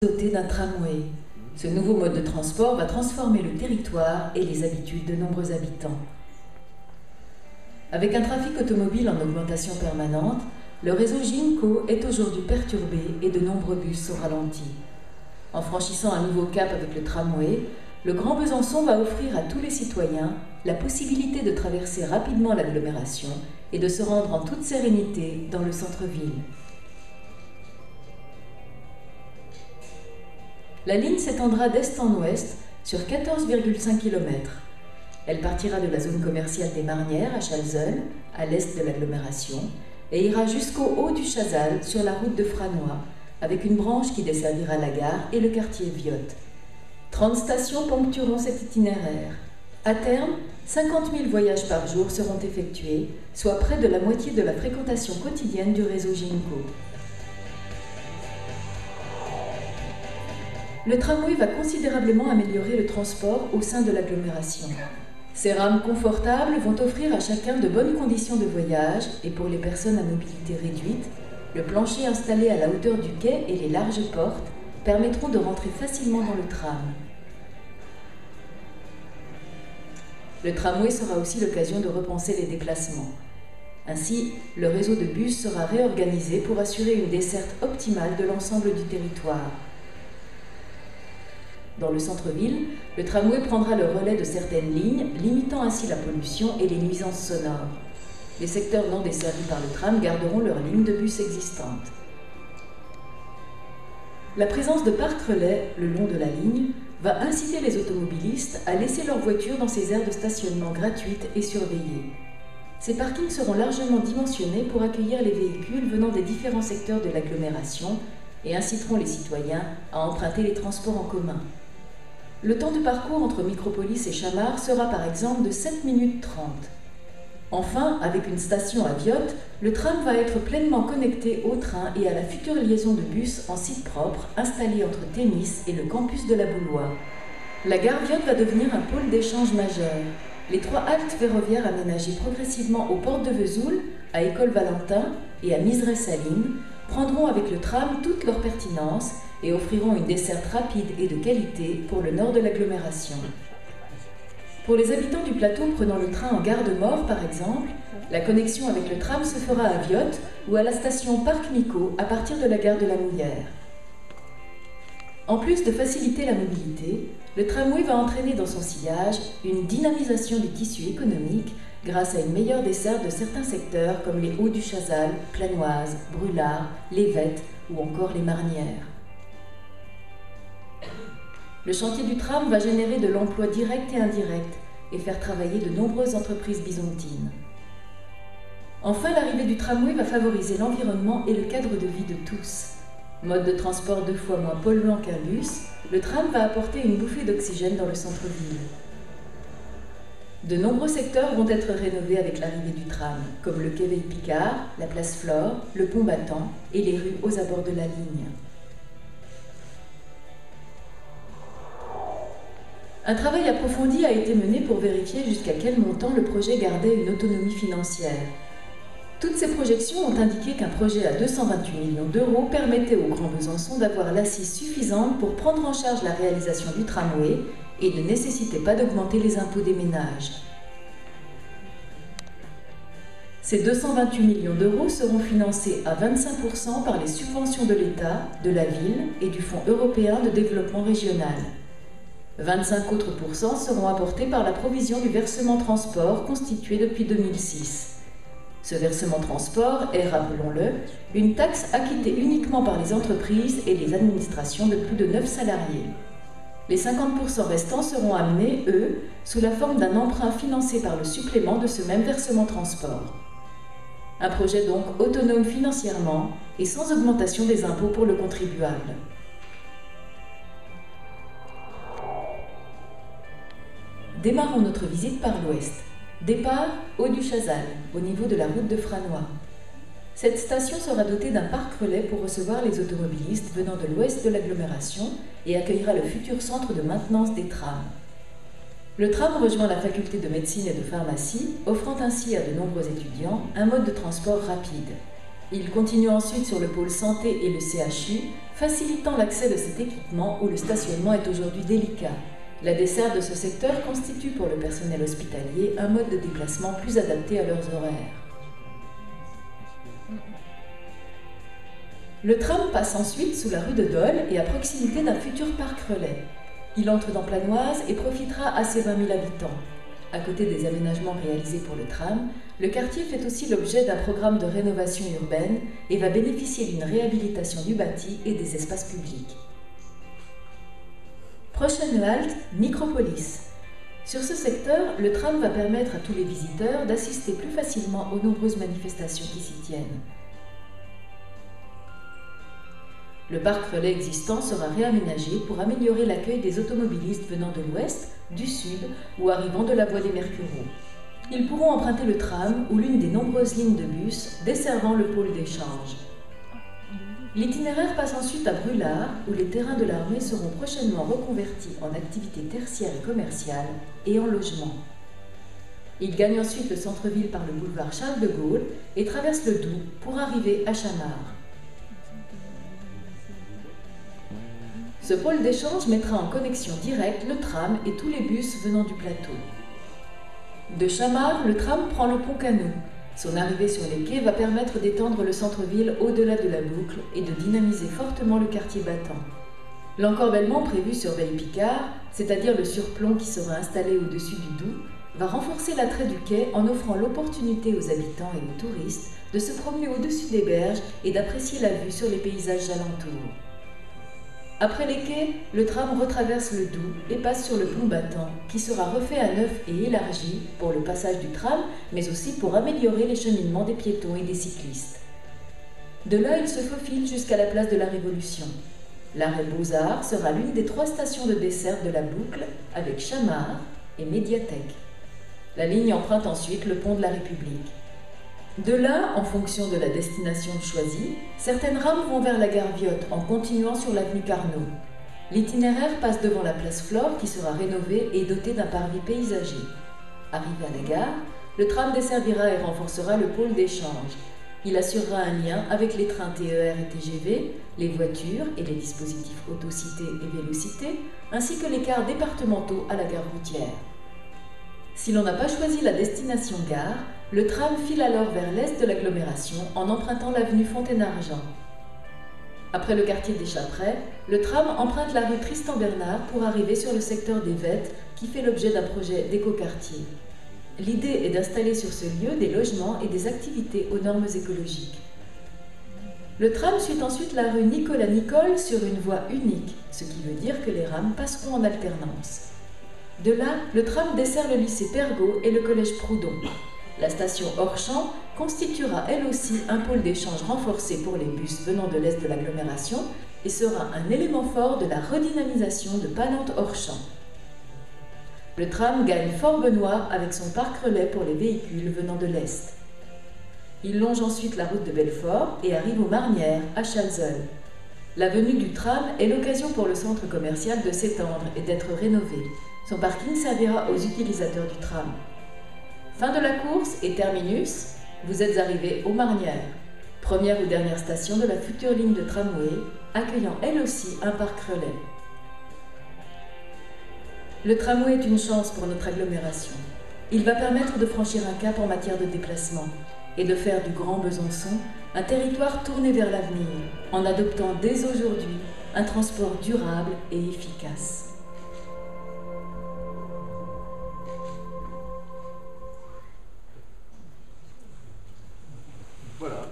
Doté d'un tramway. Ce nouveau mode de transport va transformer le territoire et les habitudes de nombreux habitants. Avec un trafic automobile en augmentation permanente, le réseau Ginko est aujourd'hui perturbé et de nombreux bus sont ralentis. En franchissant un nouveau cap avec le tramway, le Grand Besançon va offrir à tous les citoyens la possibilité de traverser rapidement l'agglomération et de se rendre en toute sérénité dans le centre-ville. La ligne s'étendra d'est en ouest sur 14,5 km. Elle partira de la zone commerciale des Marnières à Chalzeul, à l'est de l'agglomération, et ira jusqu'au haut du Chazal sur la route de Franois, avec une branche qui desservira la gare et le quartier Viotte. 30 stations ponctueront cet itinéraire. À terme, 50 000 voyages par jour seront effectués, soit près de la moitié de la fréquentation quotidienne du réseau Ginko. Le tramway va considérablement améliorer le transport au sein de l'agglomération. Ces rames confortables vont offrir à chacun de bonnes conditions de voyage et pour les personnes à mobilité réduite, le plancher installé à la hauteur du quai et les larges portes permettront de rentrer facilement dans le tram. Le tramway sera aussi l'occasion de repenser les déplacements. Ainsi, le réseau de bus sera réorganisé pour assurer une desserte optimale de l'ensemble du territoire. Dans le centre-ville, le tramway prendra le relais de certaines lignes, limitant ainsi la pollution et les nuisances sonores. Les secteurs non desservis par le tram garderont leurs lignes de bus existantes. La présence de parcs relais le long de la ligne va inciter les automobilistes à laisser leurs voitures dans ces aires de stationnement gratuites et surveillées. Ces parkings seront largement dimensionnés pour accueillir les véhicules venant des différents secteurs de l'agglomération et inciteront les citoyens à emprunter les transports en commun. Le temps de parcours entre Micropolis et Chamars sera par exemple de 7 minutes 30. Enfin, avec une station à Viotte, le tram va être pleinement connecté au train et à la future liaison de bus en site propre installée entre Thémis et le campus de la Boulois. La gare Viotte va devenir un pôle d'échange majeur. Les 3 haltes ferroviaires aménagées progressivement aux portes de Vesoul, à École Valentin et à Miserey-Saline prendront avec le tram toute leur pertinence et offriront une desserte rapide et de qualité pour le nord de l'agglomération. Pour les habitants du plateau prenant le train en gare de Mort, par exemple, la connexion avec le tram se fera à Viotte ou à la station Parc Mico à partir de la gare de la Mouillère. En plus de faciliter la mobilité, le tramway va entraîner dans son sillage une dynamisation du tissu économique grâce à une meilleure desserte de certains secteurs comme les Hauts du Chazal, Planoise, Brulard, les Vettes ou encore les Marnières. Le chantier du tram va générer de l'emploi direct et indirect et faire travailler de nombreuses entreprises bisontines. Enfin, l'arrivée du tramway va favoriser l'environnement et le cadre de vie de tous. Mode de transport 2 fois moins polluant qu'un bus, le tram va apporter une bouffée d'oxygène dans le centre-ville. De nombreux secteurs vont être rénovés avec l'arrivée du tram, comme le quai Veille-Picard, la place Flore, le pont Battant et les rues aux abords de la ligne. Un travail approfondi a été mené pour vérifier jusqu'à quel montant le projet gardait une autonomie financière. Toutes ces projections ont indiqué qu'un projet à 228 millions d'euros permettait au Grand Besançon d'avoir l'assise suffisante pour prendre en charge la réalisation du tramway et ne nécessitait pas d'augmenter les impôts des ménages. Ces 228 millions d'euros seront financés à 25% par les subventions de l'État, de la ville et du Fonds européen de développement régional. 25 autres pourcents seront apportés par la provision du versement transport constitué depuis 2006. Ce versement transport est, rappelons-le, une taxe acquittée uniquement par les entreprises et les administrations de plus de 9 salariés. Les 50% restants seront amenés, eux, sous la forme d'un emprunt financé par le supplément de ce même versement transport. Un projet donc autonome financièrement et sans augmentation des impôts pour le contribuable. Démarrons notre visite par l'ouest. Départ, Haut du Chazal, au niveau de la route de Franois. Cette station sera dotée d'un parc relais pour recevoir les automobilistes venant de l'ouest de l'agglomération et accueillera le futur centre de maintenance des trams. Le tram rejoint la faculté de médecine et de pharmacie, offrant ainsi à de nombreux étudiants un mode de transport rapide. Il continue ensuite sur le pôle santé et le CHU, facilitant l'accès de cet équipement où le stationnement est aujourd'hui délicat. La desserte de ce secteur constitue pour le personnel hospitalier un mode de déplacement plus adapté à leurs horaires. Le tram passe ensuite sous la rue de Dole et à proximité d'un futur parc relais. Il entre dans Planoise et profitera à ses 20 000 habitants. À côté des aménagements réalisés pour le tram, le quartier fait aussi l'objet d'un programme de rénovation urbaine et va bénéficier d'une réhabilitation du bâti et des espaces publics. Prochaine halte, Micropolis. Sur ce secteur, le tram va permettre à tous les visiteurs d'assister plus facilement aux nombreuses manifestations qui s'y tiennent. Le parc relais existant sera réaménagé pour améliorer l'accueil des automobilistes venant de l'ouest, du sud ou arrivant de la voie des Mercureaux. Ils pourront emprunter le tram ou l'une des nombreuses lignes de bus desservant le pôle d'échange. L'itinéraire passe ensuite à Brulard, où les terrains de l'armée seront prochainement reconvertis en activités tertiaires et commerciales et en logements. Il gagne ensuite le centre-ville par le boulevard Charles de Gaulle et traverse le Doubs pour arriver à Chamard. Ce pôle d'échange mettra en connexion directe le tram et tous les bus venant du plateau. De Chamard, le tram prend le pont Canot. Son arrivée sur les quais va permettre d'étendre le centre-ville au-delà de la boucle et de dynamiser fortement le quartier battant. L'encorbellement prévu sur Veille-Picard, c'est-à-dire le surplomb qui sera installé au-dessus du Doubs, va renforcer l'attrait du quai en offrant l'opportunité aux habitants et aux touristes de se promener au-dessus des berges et d'apprécier la vue sur les paysages alentours. Après les quais, le tram retraverse le Doubs et passe sur le pont battant, qui sera refait à neuf et élargi pour le passage du tram, mais aussi pour améliorer les cheminements des piétons et des cyclistes. De là, il se faufile jusqu'à la place de la Révolution. L'arrêt Beaux-Arts sera l'une des 3 stations de desserte de la boucle, avec Chamard et Médiathèque. La ligne emprunte ensuite le pont de la République. De là, en fonction de la destination choisie, certaines rames vont vers la gare Viotte en continuant sur l'avenue Carnot. L'itinéraire passe devant la place Flore qui sera rénovée et dotée d'un parvis paysager. Arrivé à la gare, le tram desservira et renforcera le pôle d'échange. Il assurera un lien avec les trains TER et TGV, les voitures et les dispositifs Autocité et Vélocité, ainsi que les cars départementaux à la gare routière. Si l'on n'a pas choisi la destination gare, le tram file alors vers l'est de l'agglomération en empruntant l'avenue Fontaine-Argent. Après le quartier des Chaprais, le tram emprunte la rue Tristan-Bernard pour arriver sur le secteur des Vettes qui fait l'objet d'un projet d'écoquartier. L'idée est d'installer sur ce lieu des logements et des activités aux normes écologiques. Le tram suit ensuite la rue Nicolas-Nicole sur une voie unique, ce qui veut dire que les rames passeront en alternance. De là, le tram dessert le lycée Pergaud et le collège Proudhon. La station Orchamps constituera elle aussi un pôle d'échange renforcé pour les bus venant de l'est de l'agglomération et sera un élément fort de la redynamisation de Palante-Orchamps. Le tram gagne Fort-Benoît avec son parc relais pour les véhicules venant de l'est. Il longe ensuite la route de Belfort et arrive aux Marnières, à Chalzeul. La venue du tram est l'occasion pour le centre commercial de s'étendre et d'être rénové. Son parking servira aux utilisateurs du tram. Fin de la course et terminus, vous êtes arrivé aux Marnières, première ou dernière station de la future ligne de tramway, accueillant elle aussi un parc relais. Le tramway est une chance pour notre agglomération. Il va permettre de franchir un cap en matière de déplacement et de faire du Grand Besançon un territoire tourné vers l'avenir, en adoptant dès aujourd'hui un transport durable et efficace. Voilà.